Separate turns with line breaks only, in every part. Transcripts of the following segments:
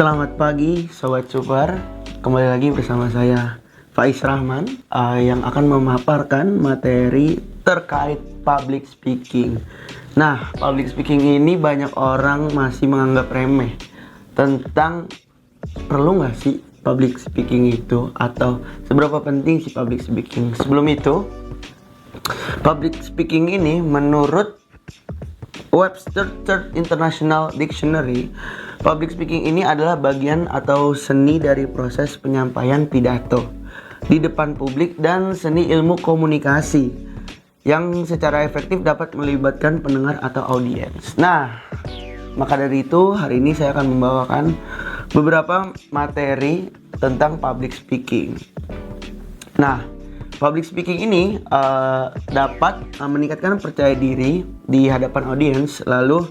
Selamat pagi Sobat Super. Kembali lagi bersama saya Faiz Rahman yang akan memaparkan materi terkait public speaking. Nah, public speaking ini banyak orang masih menganggap remeh. Tentang perlu nggak sih public speaking itu, atau seberapa penting sih public speaking. Sebelum itu, public speaking ini menurut Webster Third International Dictionary, public speaking ini adalah bagian atau seni dari proses penyampaian pidato di depan publik dan seni ilmu komunikasi yang secara efektif dapat melibatkan pendengar atau audiens. Nah, maka dari itu hari ini saya akan membawakan beberapa materi tentang public speaking. Nah, public speaking ini dapat meningkatkan percaya diri di hadapan audiens, lalu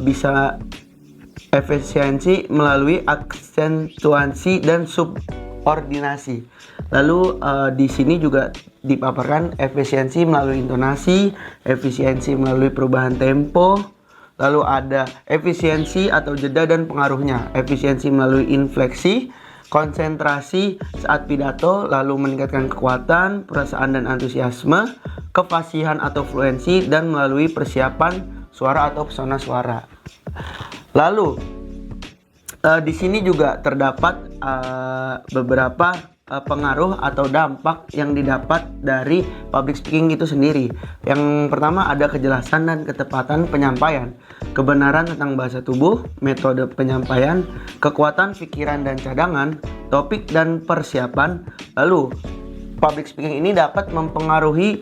bisa efisiensi melalui aksentuasi dan subordinasi. Lalu di sini juga dipaparkan efisiensi melalui intonasi, efisiensi melalui perubahan tempo, lalu ada efisiensi atau jeda dan pengaruhnya, efisiensi melalui infleksi, konsentrasi saat pidato, lalu meningkatkan kekuatan, perasaan dan antusiasme, kefasihan atau fluensi, dan melalui persiapan suara atau pesona suara. Lalu di sini juga terdapat beberapa pengaruh atau dampak yang didapat dari public speaking itu sendiri. Yang pertama ada kejelasan dan ketepatan penyampaian, kebenaran tentang bahasa tubuh, metode penyampaian, kekuatan pikiran dan cadangan, topik dan persiapan. Lalu public speaking ini dapat mempengaruhi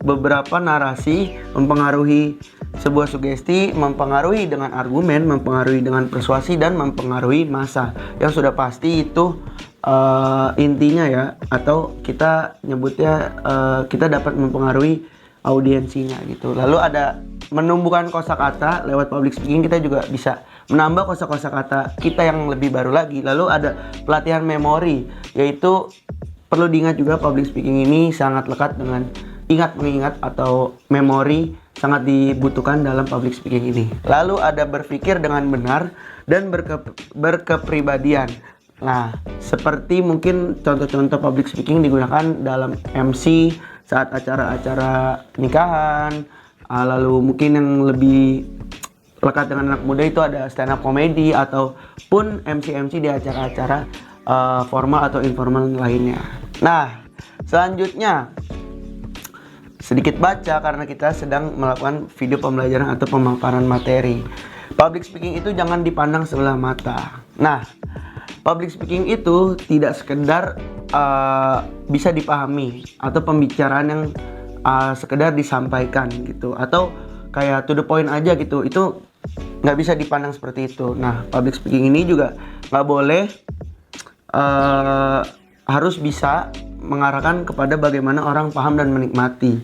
beberapa narasi, mempengaruhi sebuah sugesti, mempengaruhi dengan argumen, mempengaruhi dengan persuasi, dan mempengaruhi massa. Yang sudah pasti itu intinya ya, atau kita nyebutnya kita dapat mempengaruhi audiensinya gitu. Lalu ada menumbuhkan kosakata. Lewat public speaking kita juga bisa menambah kosakata kita yang lebih baru lagi. Lalu ada pelatihan memori, yaitu perlu diingat juga public speaking ini sangat lekat dengan mengingat atau memori, sangat dibutuhkan dalam public speaking ini. Lalu ada berpikir dengan benar dan berkepribadian. Nah, seperti mungkin contoh-contoh public speaking digunakan dalam MC saat acara-acara nikahan. Lalu mungkin yang lebih lekat dengan anak muda itu ada stand up comedy ataupun MC di acara-acara formal atau informal lainnya. Nah, selanjutnya sedikit baca karena kita sedang melakukan video pembelajaran atau pemaparan materi. Public speaking itu jangan dipandang sebelah mata. Nah, public speaking itu tidak sekedar bisa dipahami atau pembicaraan yang sekedar disampaikan gitu, atau kayak to the point aja gitu. Itu nggak bisa dipandang seperti itu. Nah, public speaking ini juga nggak boleh harus bisa mengarahkan kepada bagaimana orang paham dan menikmati.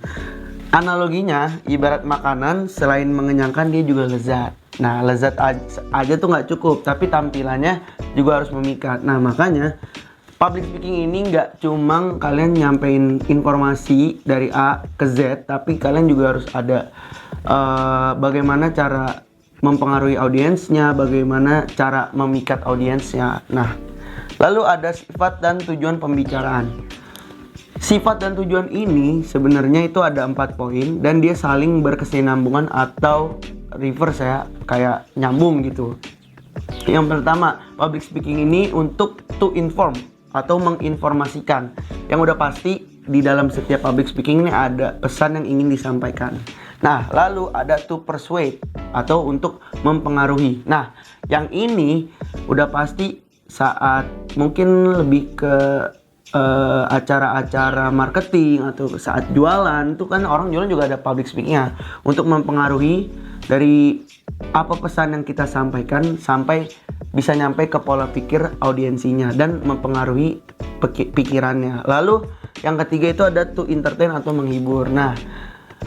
Analoginya ibarat makanan, selain mengenyangkan dia juga lezat. Nah, lezat aja tuh nggak cukup, tapi tampilannya juga harus memikat. Nah, makanya public speaking ini nggak cuma kalian nyampein informasi dari A ke Z, tapi kalian juga harus ada bagaimana cara mempengaruhi audiensnya, bagaimana cara memikat audiensnya. Nah, lalu ada sifat dan tujuan pembicaraan. Sifat dan tujuan ini sebenarnya itu ada 4 poin dan dia saling berkesinambungan atau reverse ya, kayak nyambung gitu. Yang pertama, public speaking ini untuk to inform atau menginformasikan. Yang udah pasti di dalam setiap public speaking ini ada pesan yang ingin disampaikan. Nah, lalu ada to persuade atau untuk mempengaruhi. Nah, yang ini udah pasti saat mungkin lebih ke acara-acara marketing atau saat jualan, itu kan orang jualan juga ada public speakingnya untuk mempengaruhi dari apa pesan yang kita sampaikan sampai bisa nyampe ke pola pikir audiensinya dan mempengaruhi pikirannya. Lalu yang ketiga itu ada to entertain atau menghibur. Nah,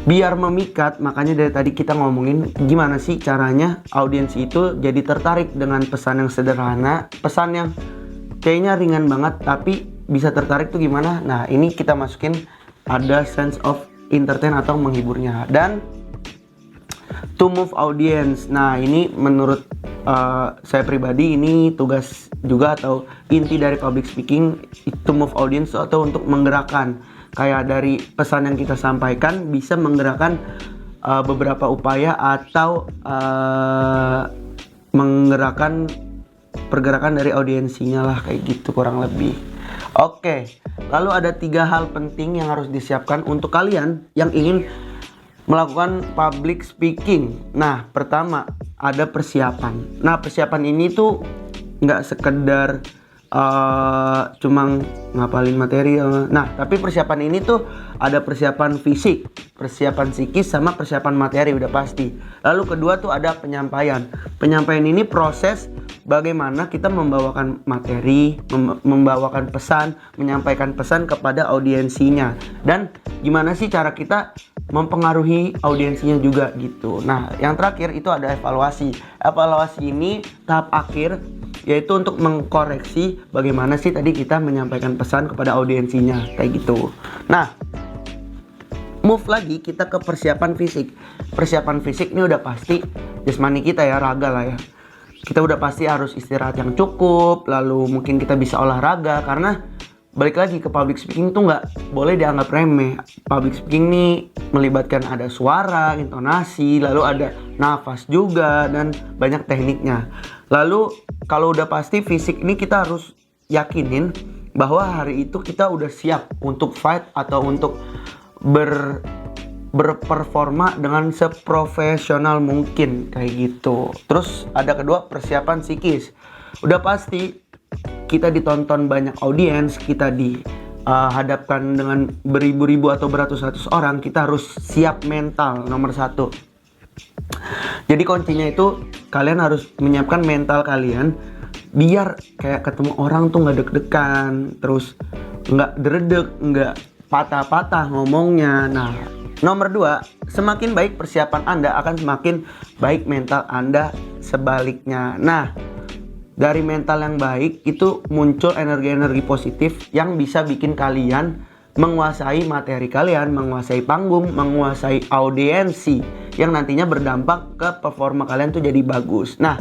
biar memikat, makanya dari tadi kita ngomongin gimana sih caranya audiensi itu jadi tertarik dengan pesan yang sederhana, pesan yang kayaknya ringan banget tapi bisa tertarik tuh gimana. Nah, ini kita masukin ada sense of entertain atau menghiburnya. Dan to move audience. Nah, ini menurut saya pribadi ini tugas juga atau inti dari public speaking to move audience atau untuk menggerakkan, kayak dari pesan yang kita sampaikan bisa menggerakkan beberapa upaya atau menggerakkan pergerakan dari audiensinya lah, kayak gitu kurang lebih. Oke, lalu ada 3 hal penting yang harus disiapkan untuk kalian yang ingin melakukan public speaking. Nah, pertama ada persiapan. Nah, persiapan ini tuh nggak sekedar cuma ngapalin materi. Nah, tapi persiapan ini tuh ada persiapan fisik, persiapan psikis, sama persiapan materi udah pasti. Lalu kedua tuh ada penyampaian. Penyampaian ini proses bagaimana kita membawakan materi, membawakan pesan, menyampaikan pesan kepada audiensinya. Dan gimana sih cara kita mempengaruhi audiensinya juga gitu. Nah, yang terakhir itu ada evaluasi. Evaluasi ini tahap akhir, yaitu untuk mengkoreksi bagaimana sih tadi kita menyampaikan pesan kepada audiensinya, kayak gitu. Nah, move lagi kita ke persiapan fisik. Persiapan fisik ini udah pasti jasmani kita ya, raga lah ya. Kita udah pasti harus istirahat yang cukup, lalu mungkin kita bisa olahraga, karena balik lagi ke public speaking tuh nggak boleh dianggap remeh. Public speaking nih melibatkan ada suara, intonasi, lalu ada nafas juga, dan banyak tekniknya. Lalu kalau udah pasti fisik ini kita harus yakinin bahwa hari itu kita udah siap untuk fight atau untuk berperforma dengan seprofesional mungkin, kayak gitu. Terus ada kedua, persiapan psikis. Udah pasti kita ditonton banyak audiens, kita dihadapkan dengan beribu-ribu atau beratus-ratus orang, kita harus siap mental nomor 1. Jadi kuncinya itu kalian harus menyiapkan mental kalian biar kayak ketemu orang tuh nggak deg-degan, terus nggak deredek, nggak patah-patah ngomongnya. Nah, nomor 2, semakin baik persiapan Anda akan semakin baik mental Anda sebaliknya. Nah, dari mental yang baik itu muncul energi-energi positif yang bisa bikin kalian menguasai materi kalian, menguasai panggung, menguasai audiensi yang nantinya berdampak ke performa kalian tuh jadi bagus. Nah,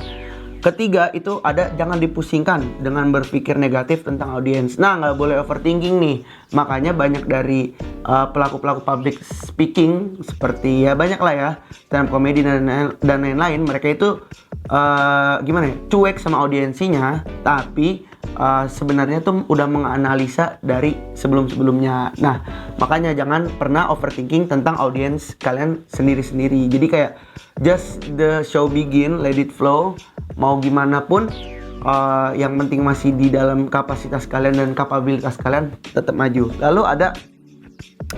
ketiga itu ada jangan dipusingkan dengan berpikir negatif tentang audiens. Nah, nggak boleh overthinking nih. Makanya banyak dari pelaku-pelaku public speaking seperti ya banyak lah ya, stand up comedy dan lain-lain, mereka itu gimana ya, cuek sama audiensinya, tapi sebenarnya tuh udah menganalisa dari sebelum-sebelumnya. Nah, makanya jangan pernah overthinking tentang audiens kalian sendiri-sendiri. Jadi kayak just the show begin, let it flow. Mau gimana pun, yang penting masih di dalam kapasitas kalian dan kapabilitas kalian, tetap maju. Lalu ada,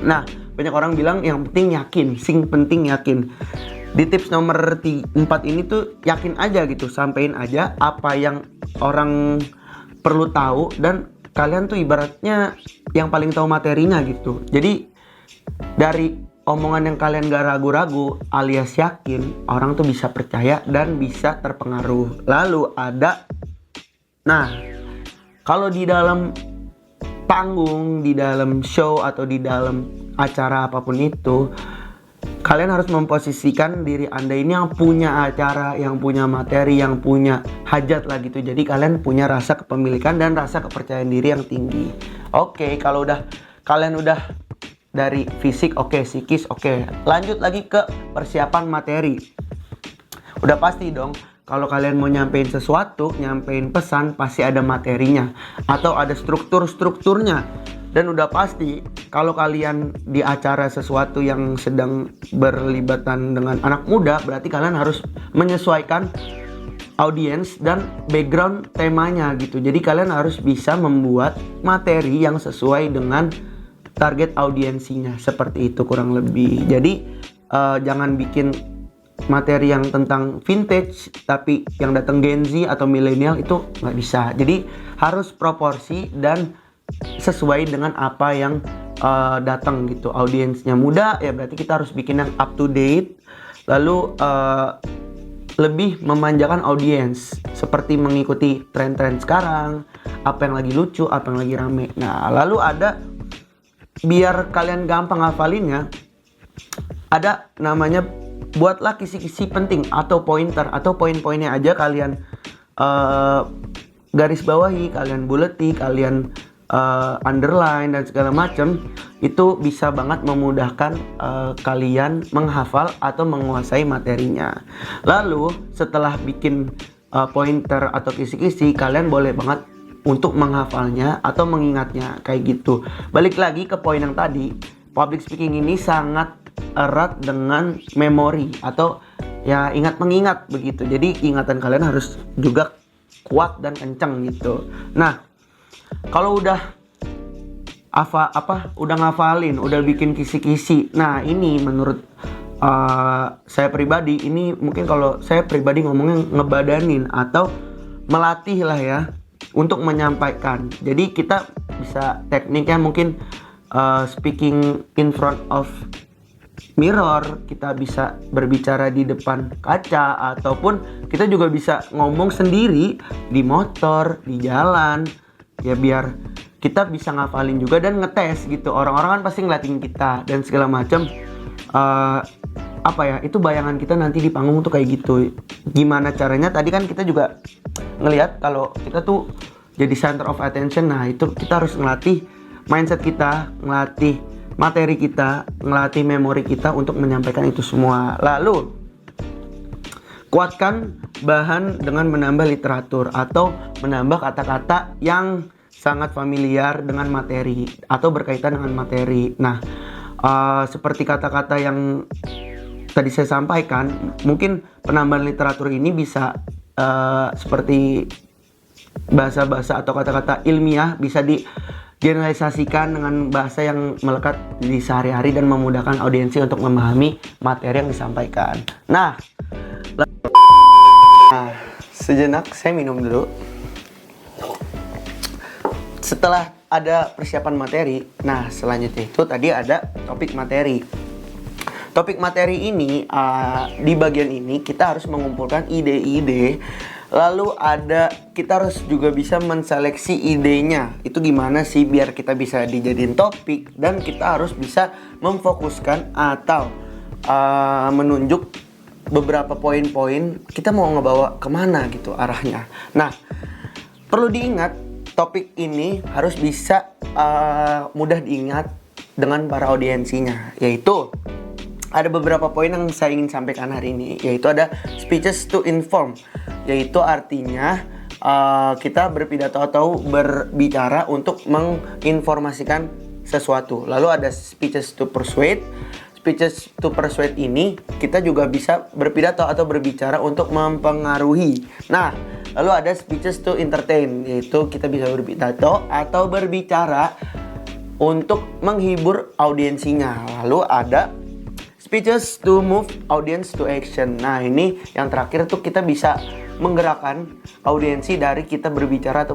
nah banyak orang bilang yang penting yakin, penting yakin. Di tips nomor 4 ini tuh yakin aja gitu, sampein aja apa yang orang perlu tahu, dan kalian tuh ibaratnya yang paling tahu materinya gitu. Jadi dari omongan yang kalian gak ragu-ragu alias yakin, orang tuh bisa percaya dan bisa terpengaruh. Lalu ada, nah kalau di dalam panggung, di dalam show atau di dalam acara apapun itu, kalian harus memposisikan diri Anda ini yang punya acara, yang punya materi, yang punya hajat lah gitu. Jadi kalian punya rasa kepemilikan dan rasa kepercayaan diri yang tinggi. Oke, kalau kalian udah dari fisik oke, psikis oke, lanjut lagi ke persiapan materi. Udah pasti dong, kalau kalian mau nyampein sesuatu, nyampein pesan, pasti ada materinya atau ada strukturnya. Dan udah pasti kalau kalian di acara sesuatu yang sedang berlibatan dengan anak muda, berarti kalian harus menyesuaikan audiens dan background temanya gitu. Jadi kalian harus bisa membuat materi yang sesuai dengan target audiensinya, seperti itu kurang lebih. Jadi jangan bikin materi yang tentang vintage tapi yang datang Gen Z atau milenial, itu nggak bisa. Jadi harus proporsi dan sesuai dengan apa yang datang gitu. Audiensnya muda ya berarti kita harus bikin yang up to date. Lalu lebih memanjakan audiens, seperti mengikuti tren-tren sekarang, apa yang lagi lucu, apa yang lagi rame. Nah, lalu ada, biar kalian gampang hafalinnya, ada namanya buatlah kisi-kisi penting atau pointer atau poin-poinnya aja kalian garis bawahi, kalian buleti, kalian underline dan segala macam. Itu bisa banget memudahkan kalian menghafal atau menguasai materinya. Lalu setelah bikin pointer atau kisi-kisi, kalian boleh banget untuk menghafalnya atau mengingatnya kayak gitu. Balik lagi ke poin yang tadi, public speaking ini sangat erat dengan memori atau ya ingat mengingat begitu. Jadi ingatan kalian harus juga kuat dan kencang gitu. Nah, kalau udah udah ngafalin, udah bikin kisi-kisi. Nah, ini menurut saya pribadi, ini mungkin kalau saya pribadi ngomongnya ngebadanin atau melatih lah ya untuk menyampaikan. Jadi kita bisa tekniknya mungkin speaking in front of mirror, kita bisa berbicara di depan kaca, ataupun kita juga bisa ngomong sendiri di motor, di jalan, ya biar kita bisa ngafalin juga dan ngetes gitu. Orang-orang kan pasti ngeliatin kita dan segala macam. Itu bayangan kita nanti di panggung tuh kayak gitu. Gimana caranya? Tadi kan kita juga ngelihat kalau kita tuh jadi center of attention. Nah, itu kita harus ngelatih mindset kita, ngelatih materi kita, ngelatih memori kita untuk menyampaikan itu semua. Lalu kuatkan bahan dengan menambah literatur atau menambah kata-kata yang sangat familiar dengan materi atau berkaitan dengan materi. Nah, seperti kata-kata yang tadi saya sampaikan, mungkin penambahan literatur ini bisa seperti bahasa-bahasa atau kata-kata ilmiah bisa digeneralisasikan dengan bahasa yang melekat di sehari-hari dan memudahkan audiensi untuk memahami materi yang disampaikan. Nah, sejenak saya minum dulu. Setelah ada persiapan materi, nah selanjutnya itu tadi ada topik materi. Topik materi ini, di bagian ini kita harus mengumpulkan ide-ide. Lalu kita harus juga bisa menseleksi idenya. Itu gimana sih biar kita bisa dijadiin topik. Dan kita harus bisa memfokuskan atau menunjuk beberapa poin-poin kita mau ngebawa kemana gitu arahnya. Nah, perlu diingat topik ini harus bisa mudah diingat dengan para audiensinya. Yaitu ada beberapa poin yang saya ingin sampaikan hari ini, yaitu ada speeches to inform, yaitu artinya kita berpidato atau berbicara untuk menginformasikan sesuatu. Lalu ada speeches to persuade. Speeches to persuade ini kita juga bisa berpidato atau berbicara untuk mempengaruhi. Nah, lalu ada speeches to entertain, yaitu kita bisa berpidato atau berbicara untuk menghibur audiensinya. Lalu ada speeches to move audience to action. Nah, ini yang terakhir tuh kita bisa menggerakkan audiensi dari kita berbicara atau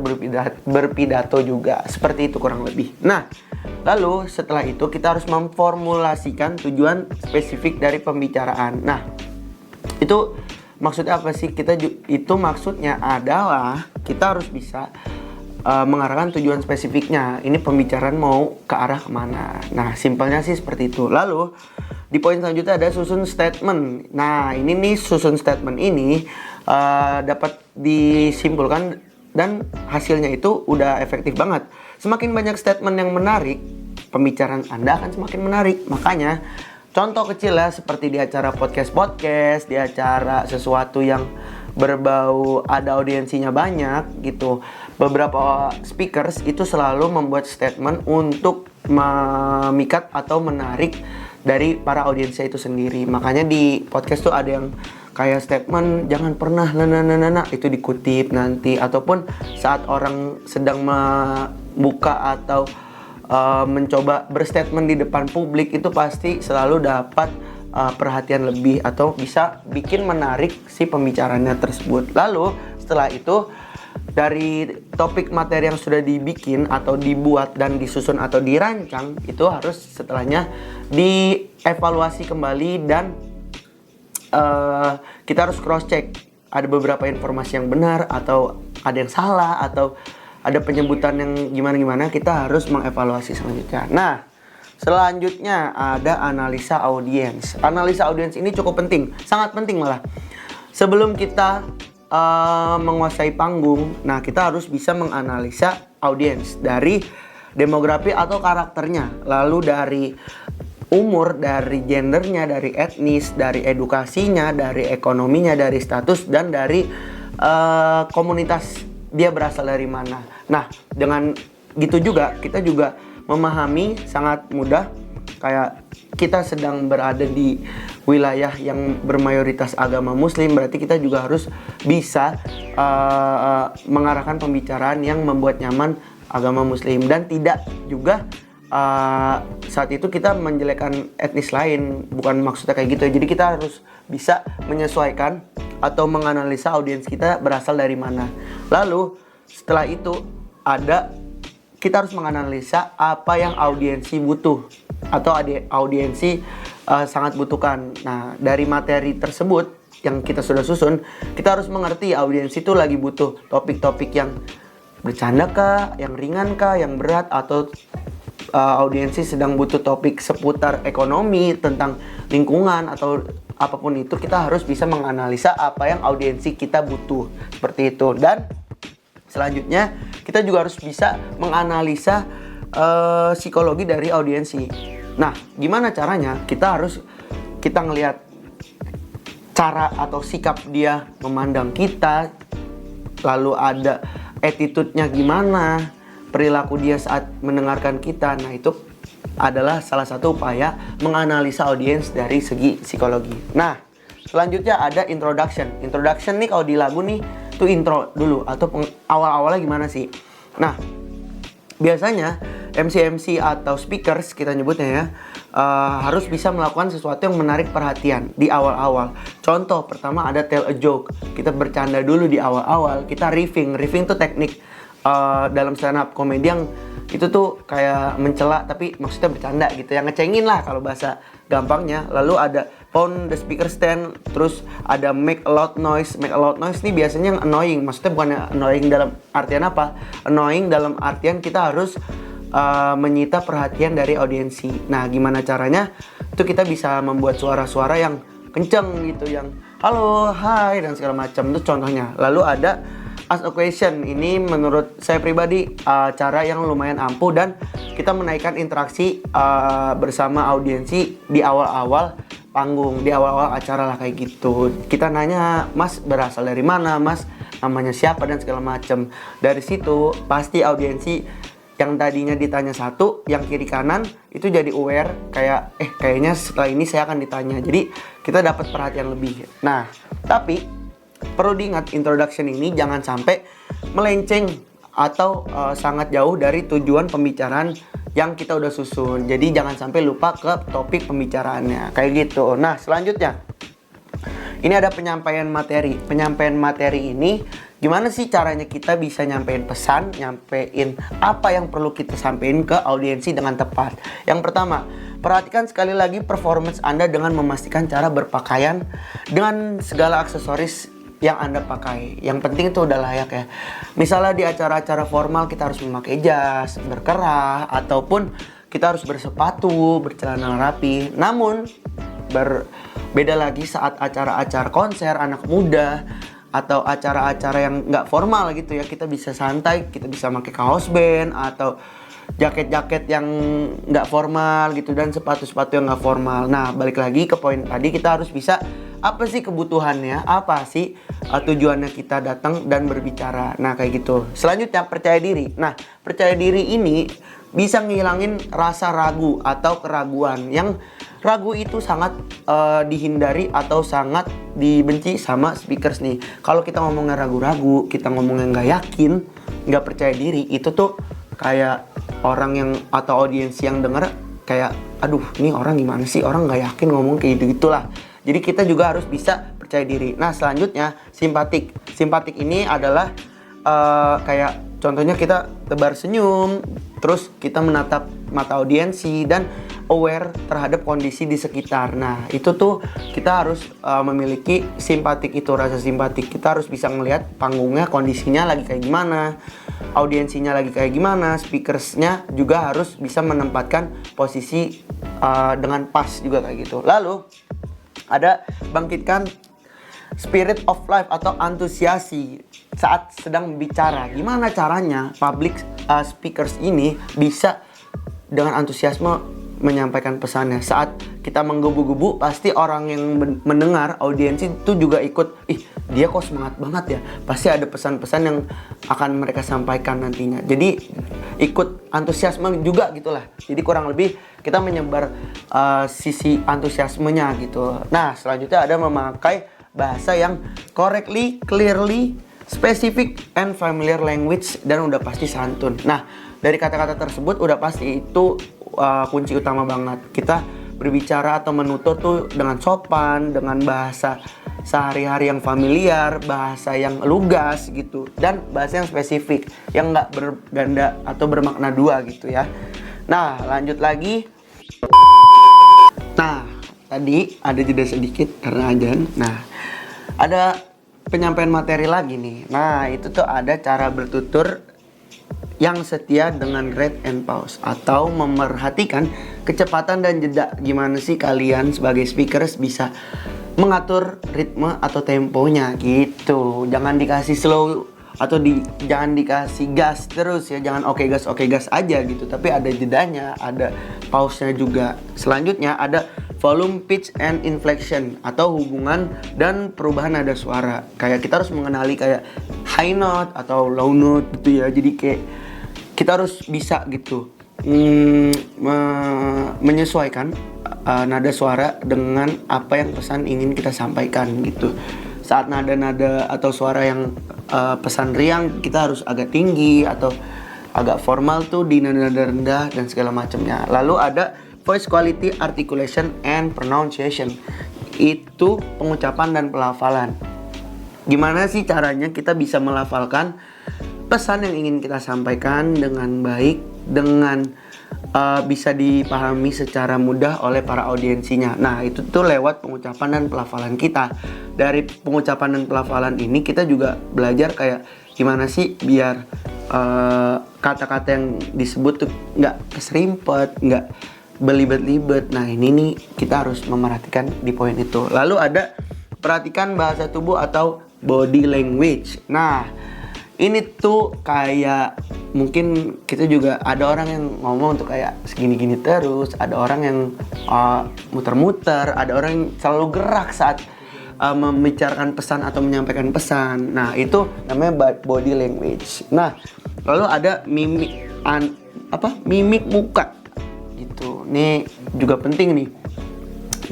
berpidato juga. Seperti itu kurang lebih. Nah, lalu setelah itu kita harus memformulasikan tujuan spesifik dari pembicaraan. Nah, itu maksudnya apa sih? Itu maksudnya adalah kita harus bisa mengarahkan tujuan spesifiknya. Ini pembicaraan mau ke arah kemana. Nah, simpelnya sih seperti itu. Lalu di poin selanjutnya ada susun statement. Nah, ini nih susun statement ini dapat disimpulkan dan hasilnya itu udah efektif banget. Semakin banyak statement yang menarik, pembicaraan Anda akan semakin menarik. Makanya contoh kecil ya, seperti di acara podcast, di acara sesuatu yang berbau ada audiensinya banyak gitu. Beberapa speakers itu selalu membuat statement untuk memikat atau menarik dari para audiensnya itu sendiri. Makanya di podcast tuh ada yang kayak statement jangan pernah itu dikutip nanti, ataupun saat orang sedang membuka atau mencoba berstatement di depan publik itu pasti selalu dapat perhatian lebih atau bisa bikin menarik si pembicaranya tersebut. Lalu setelah itu dari topik materi yang sudah dibikin atau dibuat dan disusun atau dirancang, itu harus setelahnya dievaluasi kembali dan kita harus cross check. Ada beberapa informasi yang benar atau ada yang salah atau ada penyebutan yang gimana-gimana, kita harus mengevaluasi selanjutnya. Nah, Selanjutnya ada analisa audiens. Analisa audiens ini cukup penting, sangat penting malah. Sebelum kita menguasai panggung, nah kita harus bisa menganalisa audiens dari demografi atau karakternya, lalu dari umur, dari gendernya, dari etnis, dari edukasinya, dari ekonominya, dari status, dan dari komunitas dia berasal dari mana. Nah, dengan gitu juga kita juga memahami sangat mudah kayak kita sedang berada di wilayah yang bermayoritas agama muslim, berarti kita juga harus bisa mengarahkan pembicaraan yang membuat nyaman agama muslim, dan tidak juga saat itu kita menjelekkan etnis lain, bukan maksudnya kayak gitu. Jadi kita harus bisa menyesuaikan atau menganalisa audiens kita berasal dari mana. Lalu setelah itu kita harus menganalisa apa yang audiensi butuh atau audiensi sangat butuhkan. Nah, dari materi tersebut yang kita sudah susun, kita harus mengerti audiensi itu lagi butuh topik-topik yang bercanda kah, yang ringan kah, yang berat, atau audiensi sedang butuh topik seputar ekonomi, tentang lingkungan, atau apapun itu. Kita harus bisa menganalisa apa yang audiensi kita butuh, seperti itu. Dan selanjutnya kita juga harus bisa menganalisa psikologi dari audiensi. Nah, gimana caranya? Kita ngelihat cara atau sikap dia memandang kita, lalu ada attitude-nya gimana, perilaku dia saat mendengarkan kita. Nah, itu adalah salah satu upaya menganalisa audiens dari segi psikologi. Nah, selanjutnya ada introduction. Introduction nih kalau di lagu nih itu intro dulu atau awal-awalnya gimana sih. Nah, biasanya MC atau speakers kita nyebutnya ya, harus bisa melakukan sesuatu yang menarik perhatian di awal-awal. Contoh pertama ada tell a joke. Kita bercanda dulu di awal-awal. Kita riffing tuh teknik dalam stand up comedy yang itu tuh kayak mencela tapi maksudnya bercanda gitu, yang ngecengin lah kalau bahasa gampangnya. Lalu ada pound the speaker stand, terus ada make a loud noise. Make a loud noise nih biasanya yang annoying, maksudnya bukan annoying dalam artian apa, annoying dalam artian kita harus menyita perhatian dari audiensi. Nah, gimana caranya? Itu kita bisa membuat suara-suara yang kenceng gitu, yang halo, hai, dan segala macam. Itu contohnya. Lalu ada ask a question. Ini menurut saya pribadi cara yang lumayan ampuh dan kita menaikkan interaksi bersama audiensi di awal-awal panggung, di awal-awal acara lah kayak gitu. Kita nanya, Mas berasal dari mana, Mas namanya siapa, dan segala macam. Dari situ pasti audiensi yang tadinya ditanya satu, yang kiri kanan itu jadi aware kayak kayaknya setelah ini saya akan ditanya. Jadi kita dapat perhatian lebih. Nah, tapi perlu diingat, introduction ini jangan sampai melenceng atau sangat jauh dari tujuan pembicaraan yang kita udah susun. Jadi jangan sampai lupa ke topik pembicaraannya, kayak gitu. Nah, selanjutnya ini ada penyampaian materi. Penyampaian materi ini gimana sih caranya kita bisa nyampein pesan, nyampein apa yang perlu kita sampein ke audiensi dengan tepat. Yang pertama, perhatikan sekali lagi performance Anda dengan memastikan cara berpakaian dengan segala aksesoris yang Anda pakai. Yang penting itu udah layak ya. Misalnya di acara-acara formal kita harus memakai jas, berkerah, ataupun kita harus bersepatu, bercelana rapi. Namun berbeda lagi saat acara-acara konser anak muda atau acara-acara yang nggak formal gitu ya. Kita bisa santai, kita bisa pakai kaos band atau jaket-jaket yang nggak formal gitu, dan sepatu-sepatu yang nggak formal. Nah, balik lagi ke poin tadi, kita harus bisa apa sih kebutuhannya, apa sih tujuannya kita datang dan berbicara. Nah, kayak gitu. Selanjutnya, percaya diri. Nah, percaya diri ini bisa ngilangin rasa ragu atau keraguan. Yang ragu itu sangat dihindari atau sangat dibenci sama speakers nih. Kalau kita ngomongnya ragu-ragu, kita ngomongnya nggak yakin, nggak percaya diri, itu tuh kayak orang yang atau audiens yang denger kayak, aduh, ini orang gimana sih, orang nggak yakin ngomong kayak gitu-gitulah. Jadi kita juga harus bisa percaya diri. Nah, selanjutnya simpatik. Simpatik ini adalah kayak contohnya kita tebar senyum, terus kita menatap mata audiensi, dan aware terhadap kondisi di sekitar. Nah, itu tuh kita harus memiliki simpatik itu, rasa simpatik. Kita harus bisa ngelihat panggungnya, kondisinya lagi kayak gimana, audiensinya lagi kayak gimana, speakersnya juga harus bisa menempatkan posisi dengan pas juga kayak gitu. Lalu ada bangkitkan spirit of life atau antusiasi saat sedang bicara. Gimana caranya public speakers ini bisa dengan antusiasme menyampaikan pesannya. Saat kita menggebu-gebu, pasti orang yang mendengar, audiensi itu juga ikut, ih dia kok semangat banget ya. Pasti ada pesan-pesan yang akan mereka sampaikan nantinya. Jadi ikut antusiasme juga gitulah. Jadi kurang lebih kita menyebar sisi antusiasmenya gitu. Nah, selanjutnya ada memakai bahasa yang correctly, clearly, specific, and familiar language, dan udah pasti santun. Nah, dari kata-kata tersebut udah pasti itu kunci utama banget. Kita berbicara atau menutur tuh dengan sopan, dengan bahasa sehari-hari yang familiar, bahasa yang lugas gitu, dan bahasa yang spesifik, yang nggak berganda atau bermakna dua gitu ya. Nah, lanjut lagi. Nah, tadi ada jeda sedikit karena azan. Nah, ada penyampaian materi lagi nih. Nah, itu tuh ada cara bertutur yang setia dengan rate and pause, atau memerhatikan kecepatan dan jeda. Gimana sih kalian sebagai speakers bisa mengatur ritme atau temponya gitu. Jangan dikasih slow atau jangan dikasih gas terus ya. Jangan oke gas aja gitu. Tapi ada jedanya, ada pause-nya juga. Selanjutnya ada volume, pitch, and inflection, atau hubungan dan perubahan nada suara. Kayak kita harus mengenali kayak high note atau low note gitu ya. Jadi kayak kita harus bisa gitu menyesuaikan nada suara dengan apa yang pesan ingin kita sampaikan gitu. Saat nada-nada atau suara yang pesan riang, kita harus agak tinggi atau agak formal tuh di nada-nada rendah dan segala macamnya. Lalu ada voice quality, articulation, and pronunciation. Itu pengucapan dan pelafalan. Gimana sih caranya kita bisa melafalkan pesan yang ingin kita sampaikan dengan baik, dengan bisa dipahami secara mudah oleh para audiensinya. Nah, itu tuh lewat pengucapan dan pelafalan kita. Dari pengucapan dan pelafalan ini kita juga belajar kayak gimana sih biar kata-kata yang disebut tuh nggak keserimpet, nggak belibet-libet. Nah, ini nih kita harus memerhatikan di poin itu. Lalu ada perhatikan bahasa tubuh atau body language. Nah, ini tuh kayak mungkin kita juga ada orang yang ngomong tuh kayak segini-gini terus, ada orang yang muter-muter, ada orang yang selalu gerak saat membicarakan pesan atau menyampaikan pesan. Nah, itu namanya body language. Nah, lalu ada mimik muka gitu. Ini juga penting nih.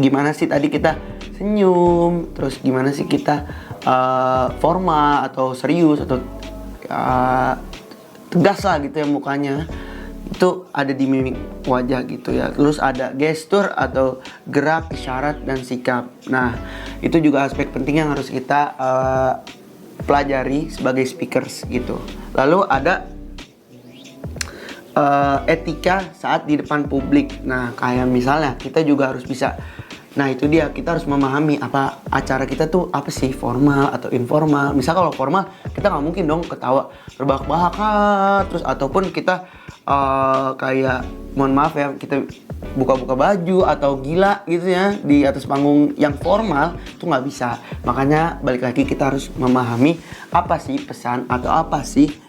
Gimana sih tadi kita senyum, terus gimana sih kita formal atau serius atau tegas lah gitu ya mukanya. Itu ada di mimik wajah gitu ya. Terus ada gestur atau gerak, isyarat, dan sikap. Nah, itu juga aspek penting yang harus kita pelajari sebagai speakers gitu. Lalu ada etika saat di depan publik. Nah, kayak misalnya kita juga harus bisa, nah itu dia, kita harus memahami apa acara kita tuh apa sih, formal atau informal. Misal kalau formal kita nggak mungkin dong ketawa terbahak-bahak terus, ataupun kita kayak mohon maaf ya, kita buka-buka baju atau gila gitu ya di atas panggung yang formal, itu nggak bisa. Makanya balik lagi kita harus memahami apa sih pesan atau apa sih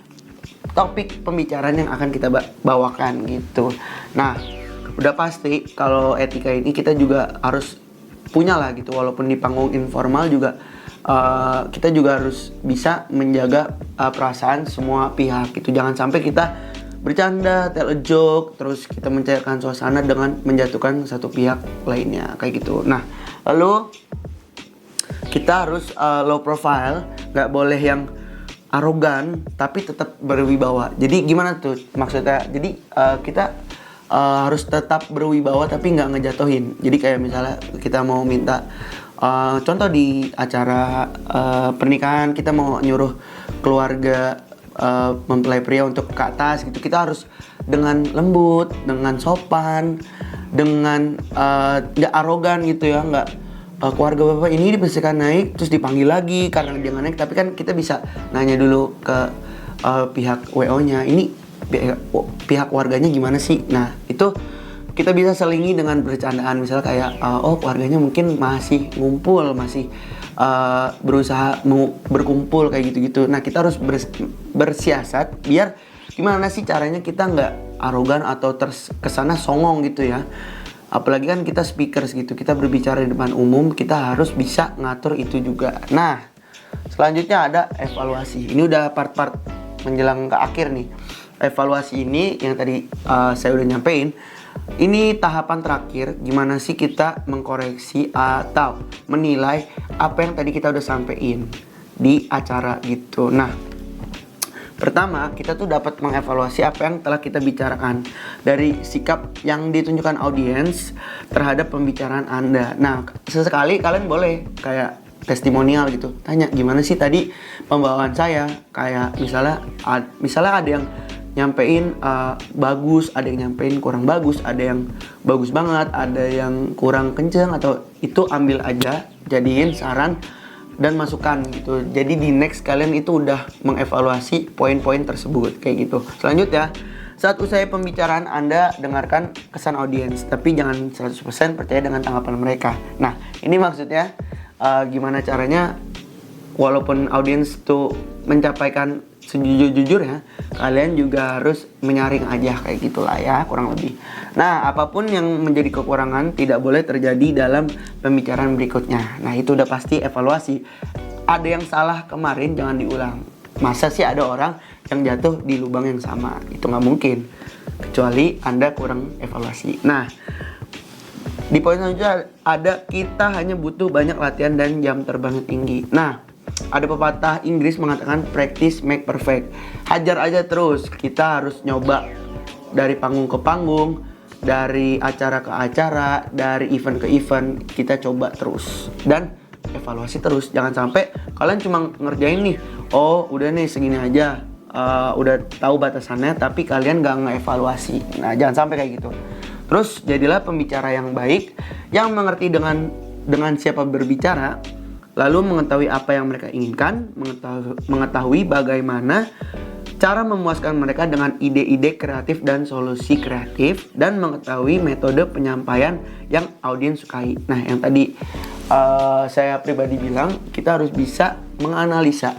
topik pembicaraan yang akan kita bawakan gitu. Nah, udah pasti kalau etika ini kita juga harus punya lah gitu. Walaupun di panggung informal juga kita juga harus bisa menjaga perasaan semua pihak gitu. Jangan sampai kita bercanda, tell a joke, terus kita mencairkan suasana dengan menjatuhkan satu pihak lainnya kayak gitu. Nah, lalu kita harus low profile, nggak boleh yang arogan tapi tetap berwibawa. Jadi gimana tuh maksudnya? Jadi kita harus tetap berwibawa tapi nggak ngejatuhin. Jadi kayak misalnya kita mau minta contoh di acara pernikahan, kita mau nyuruh keluarga mempelai pria untuk ke atas gitu, kita harus dengan lembut, dengan sopan, dengan nggak arogan gitu ya, nggak keluarga bapak ini dibersihkan naik terus dipanggil lagi karena dia nggak naik, tapi kan kita bisa nanya dulu ke pihak WO-nya, ini pihak warganya gimana sih. Nah itu kita bisa selingi dengan bercandaan, misalnya kayak oh keluarganya mungkin masih ngumpul, masih berusaha berkumpul kayak gitu-gitu. Nah kita harus bersiasat biar gimana sih caranya kita nggak arogan atau kesana songong gitu ya. Apalagi kan kita speakers gitu, kita berbicara di depan umum, kita harus bisa ngatur itu juga. Nah selanjutnya ada evaluasi. Ini udah part-part menjelang ke akhir nih. Evaluasi ini yang tadi saya udah nyampein, ini tahapan terakhir gimana sih kita mengkoreksi atau menilai apa yang tadi kita udah sampein di acara gitu. Nah pertama kita tuh dapat mengevaluasi apa yang telah kita bicarakan dari sikap yang ditunjukkan audiens terhadap pembicaraan Anda. Nah sesekali kalian boleh kayak testimonial gitu, tanya gimana sih tadi pembawaan saya, kayak misalnya ada yang nyampein bagus, ada yang nyampein kurang bagus, ada yang bagus banget, ada yang kurang kenceng, atau itu ambil aja jadiin saran dan masukan gitu. Jadi di next kalian itu udah mengevaluasi poin-poin tersebut kayak gitu. Selanjutnya, saat usai pembicaraan Anda dengarkan kesan audiens, tapi jangan 100% percaya dengan tanggapan mereka. Nah ini maksudnya gimana caranya walaupun audiens tuh mencapaikan sejujur-jujurnya, kalian juga harus menyaring aja kayak gitulah ya kurang lebih. Nah apapun yang menjadi kekurangan tidak boleh terjadi dalam pembicaraan berikutnya. Nah itu udah pasti evaluasi. Ada yang salah kemarin jangan diulang. Masa sih ada orang yang jatuh di lubang yang sama? Itu nggak mungkin, kecuali Anda kurang evaluasi. Nah di poin selanjutnya ada kita hanya butuh banyak latihan dan jam terbang tinggi. Nah ada pepatah Inggris mengatakan practice make perfect. Hajar aja terus. Kita harus nyoba dari panggung ke panggung, dari acara ke acara, dari event ke event. Kita coba terus dan evaluasi terus. Jangan sampai kalian cuma ngerjain nih, oh udah nih segini aja, udah tahu batasannya, tapi kalian gak ngevaluasi. Nah jangan sampai kayak gitu. Terus jadilah pembicara yang baik, yang mengerti dengan siapa berbicara, lalu mengetahui apa yang mereka inginkan, mengetahui bagaimana cara memuaskan mereka dengan ide-ide kreatif dan solusi kreatif, dan mengetahui metode penyampaian yang audiens sukai. Nah yang tadi saya pribadi bilang, kita harus bisa menganalisa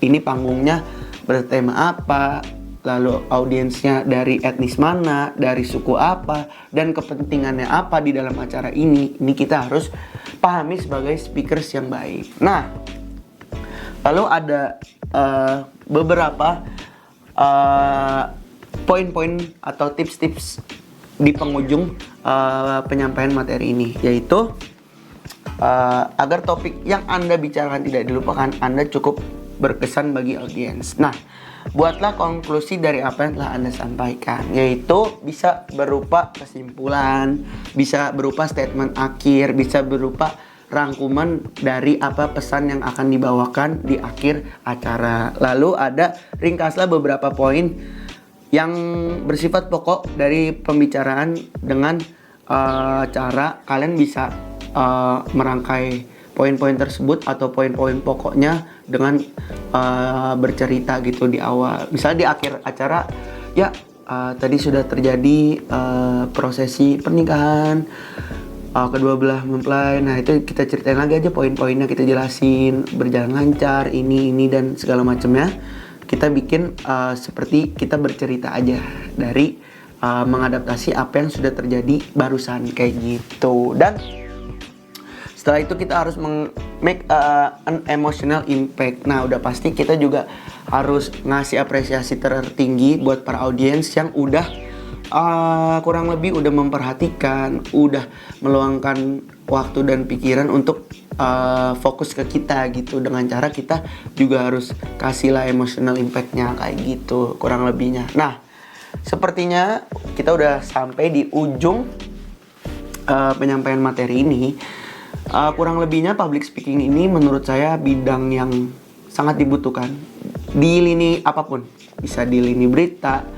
ini panggungnya bertema apa, lalu audiensnya dari etnis mana, dari suku apa, dan kepentingannya apa di dalam acara ini. Ini kita harus pahami sebagai speakers yang baik. Nah, lalu ada beberapa poin-poin atau tips-tips di penghujung penyampaian materi ini, yaitu agar topik yang Anda bicarakan tidak dilupakan, Anda cukup berkesan bagi audiens. Nah, buatlah konklusi dari apa yang telah Anda sampaikan, yaitu bisa berupa kesimpulan, bisa berupa statement akhir, bisa berupa rangkuman dari apa pesan yang akan dibawakan di akhir acara. Lalu ada ringkaslah beberapa poin yang bersifat pokok dari pembicaraan dengan cara kalian bisa merangkai poin-poin tersebut atau poin-poin pokoknya dengan bercerita gitu di awal. Misalnya di akhir acara, ya tadi sudah terjadi prosesi pernikahan, kedua belah mempelai. Nah itu kita ceritain lagi aja poin-poinnya, kita jelasin berjalan lancar, ini dan segala macamnya. Kita bikin seperti kita bercerita aja dari mengadaptasi apa yang sudah terjadi barusan kayak gitu. Dan setelah itu kita harus make an emotional impact. Nah udah pasti kita juga harus ngasih apresiasi tertinggi buat para audiens yang udah kurang lebih udah memperhatikan, udah meluangkan waktu dan pikiran untuk fokus ke kita gitu. Dengan cara kita juga harus kasih lah emotional impactnya kayak gitu kurang lebihnya. Nah sepertinya kita udah sampai di ujung penyampaian materi ini. Kurang lebihnya public speaking ini menurut saya bidang yang sangat dibutuhkan di lini apapun. Bisa di lini berita,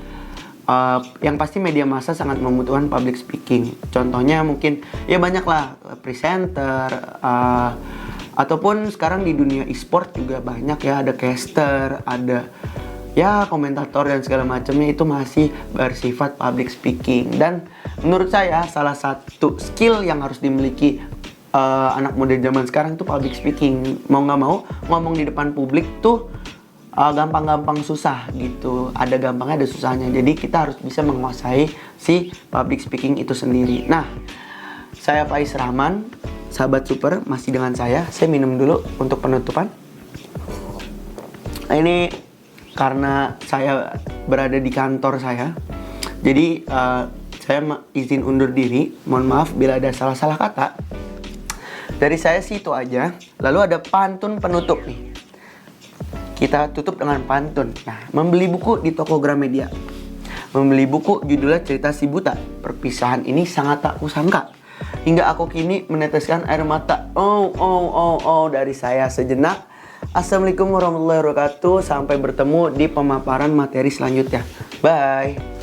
Yang pasti media massa sangat membutuhkan public speaking. Contohnya mungkin ya banyak lah presenter, ataupun sekarang di dunia e-sport juga banyak ya, ada caster, ada ya komentator dan segala macamnya, itu masih bersifat public speaking. Dan menurut saya salah satu skill yang harus dimiliki anak muda zaman sekarang itu public speaking. Mau nggak mau ngomong di depan publik tuh gampang-gampang susah gitu. Ada gampangnya ada susahnya. Jadi kita harus bisa menguasai si public speaking itu sendiri. Nah, saya Faiz Rahman, sahabat super, masih dengan saya. Saya minum dulu untuk penutupan. Nah, ini karena saya berada di kantor saya, jadi saya izin undur diri. Mohon maaf bila ada salah-salah kata. Dari saya sih itu aja. Lalu ada pantun penutup nih. Kita tutup dengan pantun. Nah, membeli buku di toko Gramedia. Membeli buku judulnya Cerita Si Buta. Perpisahan ini sangat tak kusangka. Hingga aku kini meneteskan air mata. Oh, dari saya sejenak. Assalamualaikum warahmatullahi wabarakatuh. Sampai bertemu di pemaparan materi selanjutnya. Bye.